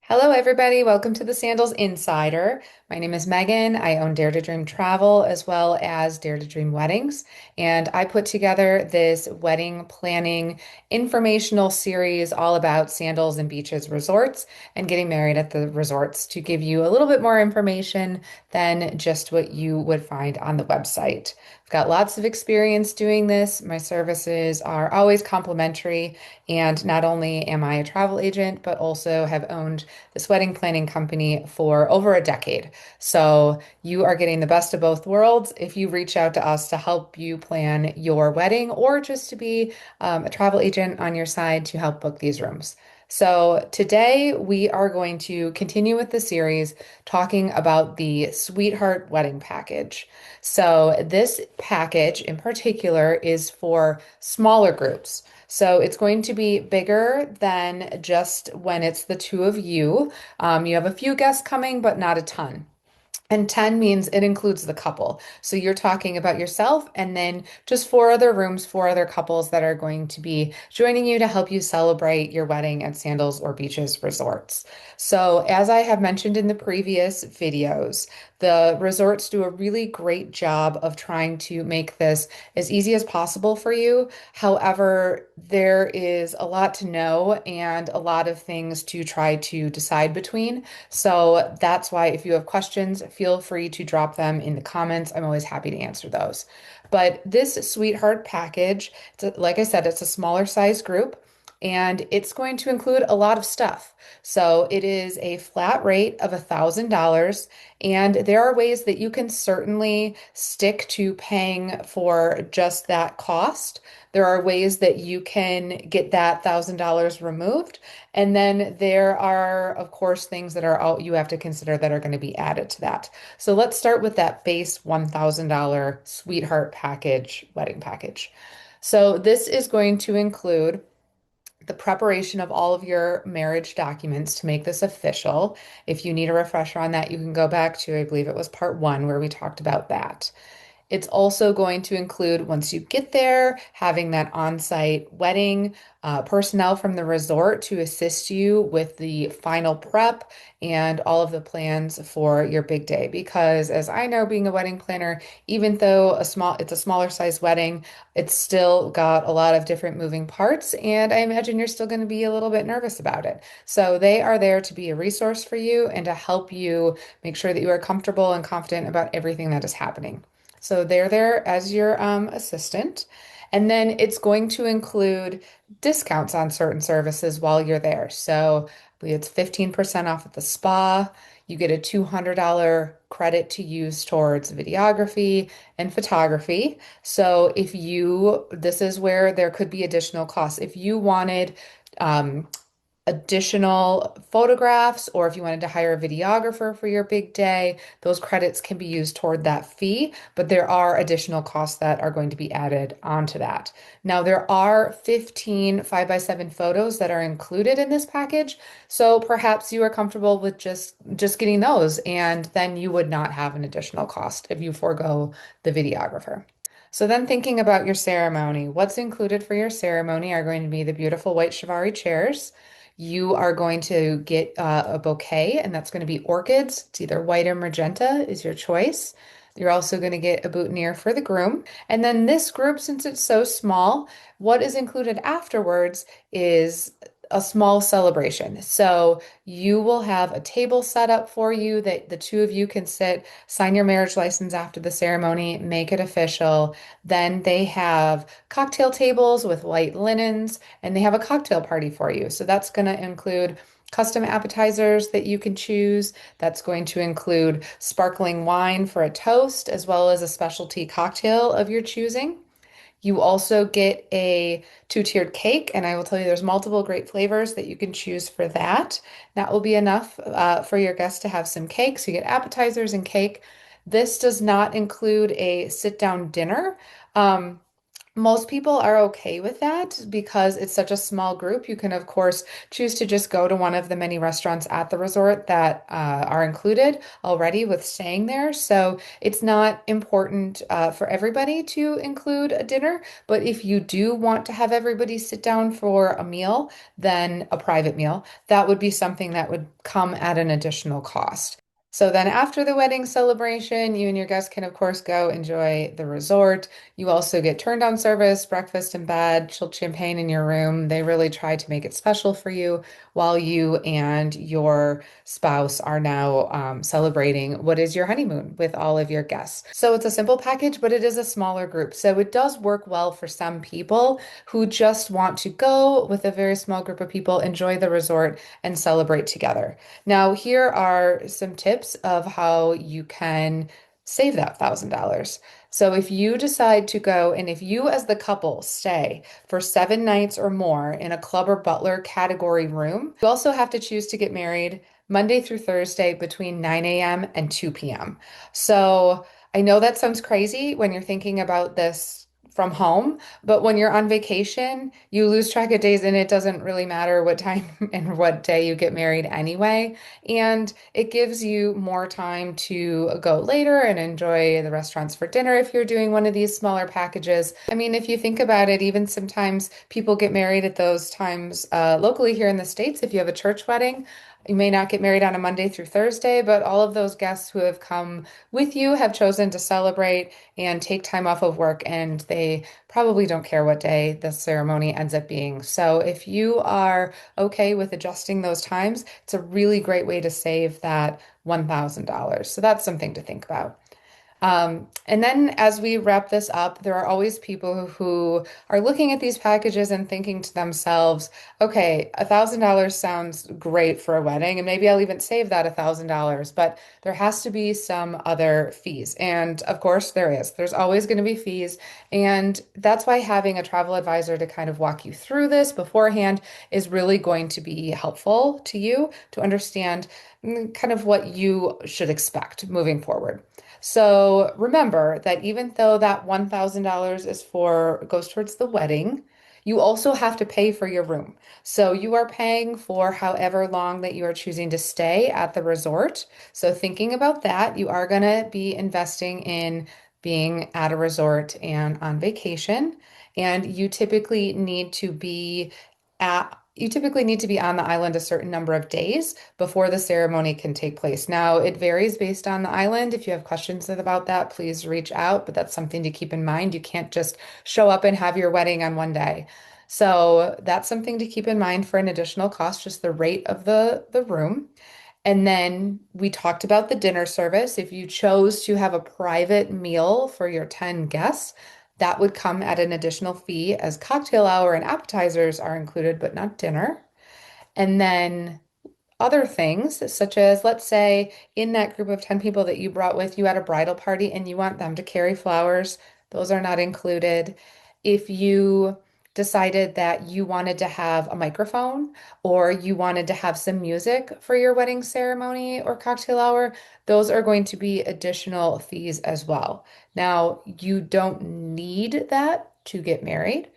Hello, everybody. Welcome to the Sandals Insider. My name is Megan. I own Dare to Dream Travel as well as Dare to Dream Weddings. And I put together this wedding planning informational series all about sandals and beaches resorts and getting married at the resorts to give you a little bit more information than just what you would find on the website. I've got lots of experience doing this. My services are always complimentary. And not only am I a travel agent, but also have owned this wedding planning company for over a decade. So you are getting the best of both worlds if you reach out to us to help you plan your wedding or just to be a travel agent on your side to help book these rooms. So today we are going to continue with the series talking about the Sweetheart Wedding Package. So this package in particular is for smaller groups. So it's going to be bigger than just when it's the two of you. You have a few guests coming, but not a ton. And 10 means it includes the couple. So you're talking about yourself and then just four other rooms, four other couples that are going to be joining you to help you celebrate your wedding at Sandals or Beaches resorts. So as I have mentioned in the previous videos, the resorts do a really great job of trying to make this as easy as possible for you. However, there is a lot to know and a lot of things to try to decide between. So that's why if you have questions, feel free to drop them in the comments. I'm always happy to answer those. But this Sweetheart package, like I said, it's a smaller size group and it's going to include a lot of stuff. So it is a flat rate of $1,000, and there are ways that you can certainly stick to paying for just that cost. There are ways that you can get that $1,000 removed. And then there are, of course, things that are all you have to consider that are going to be added to that. So let's start with that base $1,000 Sweetheart package, wedding package. So this is going to include the preparation of all of your marriage documents to make this official. If you need a refresher on that, you can go back to, I believe it was part one, where we talked about that. It's also going to include, once you get there, having that on-site wedding personnel from the resort to assist you with the final prep and all of the plans for your big day. Because as I know, being a wedding planner, even though it's a smaller size wedding, it's still got a lot of different moving parts, and I imagine you're still going to be a little bit nervous about it. So they are there to be a resource for you and to help you make sure that you are comfortable and confident about everything that is happening. So they're there as your assistant. And then it's going to include discounts on certain services while you're there. So I believe it's 15% off at the spa. You get a $200 credit to use towards videography and photography. So this is where there could be additional costs. If you wanted um, additional photographs, or if you wanted to hire a videographer for your big day, those credits can be used toward that fee, but there are additional costs that are going to be added onto that. Now, there are 15 5x7 photos that are included in this package, so perhaps you are comfortable with just getting those, and then you would not have an additional cost if you forego the videographer. So then thinking about your ceremony, what's included for your ceremony are going to be the beautiful white Chiavari chairs. You are going to get a bouquet, and that's going to be orchids. It's either white or magenta is your choice. You're also going to get a boutonniere for the groom. And then this group, since it's so small, what is included afterwards is a small celebration. So you will have a table set up for you that the two of you can sit, sign your marriage license after the ceremony, make it official. Then they have cocktail tables with white linens, and they have a cocktail party for you. So that's going to include custom appetizers that you can choose. That's going to include sparkling wine for a toast, as well as a specialty cocktail of your choosing. You also get a two-tiered cake, and I will tell you there's multiple great flavors that you can choose for that. That will be enough for your guests to have some cake. So you get appetizers and cake. This does not include a sit-down dinner. Um, Most people are okay with that because it's such a small group. You can, of course, choose to just go to one of the many restaurants at the resort that are included already with staying there. So it's not important for everybody to include a dinner. But if you do want to have everybody sit down for a meal, then a private meal, that would be something that would come at an additional cost. So then after the wedding celebration, you and your guests can, of course, go enjoy the resort. You also get turn down service, breakfast in bed, chilled champagne in your room. They really try to make it special for you while you and your spouse are now celebrating what is your honeymoon with all of your guests. So it's a simple package, but it is a smaller group. So it does work well for some people who just want to go with a very small group of people, enjoy the resort, and celebrate together. Now, here are some tips of how you can save that $1,000. So if you decide to go, and if you as the couple stay for 7 nights or more in a club or butler category room, you also have to choose to get married Monday through Thursday between 9 a.m. and 2 p.m. So I know that sounds crazy when you're thinking about this from home, but when you're on vacation, you lose track of days and it doesn't really matter what time and what day you get married anyway. And it gives you more time to go later and enjoy the restaurants for dinner if you're doing one of these smaller packages. I mean, if you think about it, even sometimes people get married at those times locally here in the States. If you have a church wedding, you may not get married on a Monday through Thursday, but all of those guests who have come with you have chosen to celebrate and take time off of work, and they probably don't care what day the ceremony ends up being. So if you are okay with adjusting those times, it's a really great way to save that $1,000. So that's something to think about. And then as we wrap this up, there are always people who are looking at these packages and thinking to themselves, okay, $1,000 sounds great for a wedding, and maybe I'll even save that $1,000, but there has to be some other fees. And of course, there is. There's always going to be fees. And that's why having a travel advisor to kind of walk you through this beforehand is really going to be helpful to you to understand kind of what you should expect moving forward. So remember that even though that $1,000 is for goes towards the wedding, you also have to pay for your room. So you are paying for however long that you are choosing to stay at the resort. So thinking about that, you are going to be investing in being at a resort and on vacation. And you typically need to be on the island a certain number of days before the ceremony can take place. Now, it varies based on the island. If you have questions about that, please reach out, but that's something to keep in mind. You can't just show up and have your wedding on one day. So that's something to keep in mind for an additional cost, just the rate of the room. And then we talked about the dinner service. If you chose to have a private meal for your 10 guests, that would come at an additional fee as cocktail hour and appetizers are included, but not dinner. And then other things, such as let's say in that group of 10 people that you brought with you at a bridal party and you want them to carry flowers, those are not included. If you decided that you wanted to have a microphone or you wanted to have some music for your wedding ceremony or cocktail hour, those are going to be additional fees as well. Now, you don't need that to get married.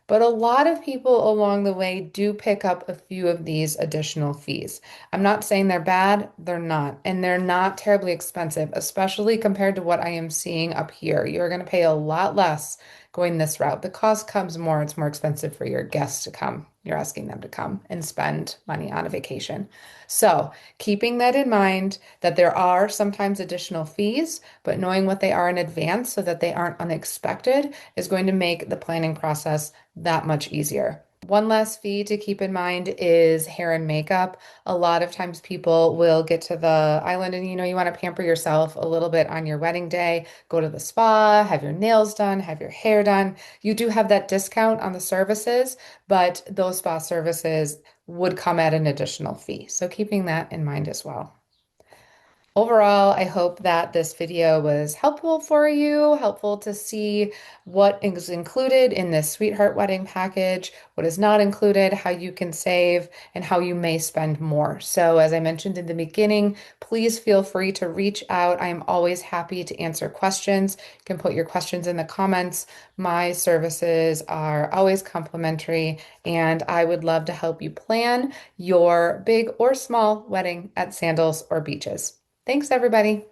But a lot of people along the way do pick up a few of these additional fees. I'm not saying they're bad, they're not. And they're not terribly expensive, especially compared to what I am seeing up here. You're going to pay a lot less going this route. The cost comes more, it's more expensive for your guests to come. You're asking them to come and spend money on a vacation. So, keeping that in mind, that there are sometimes additional fees, but knowing what they are in advance so that they aren't unexpected is going to make the planning process that much easier. One last fee to keep in mind is hair and makeup. A lot of times people will get to the island and you want to pamper yourself a little bit on your wedding day, go to the spa, have your nails done, have your hair done. You do have that discount on the services, but those spa services would come at an additional fee. So keeping that in mind as well. Overall, I hope that this video was helpful for you, helpful to see what is included in this sweetheart wedding package, what is not included, how you can save, and how you may spend more. So, as I mentioned in the beginning, please feel free to reach out. I am always happy to answer questions. You can put your questions in the comments. My services are always complimentary, and I would love to help you plan your big or small wedding at Sandals or Beaches. Thanks, everybody.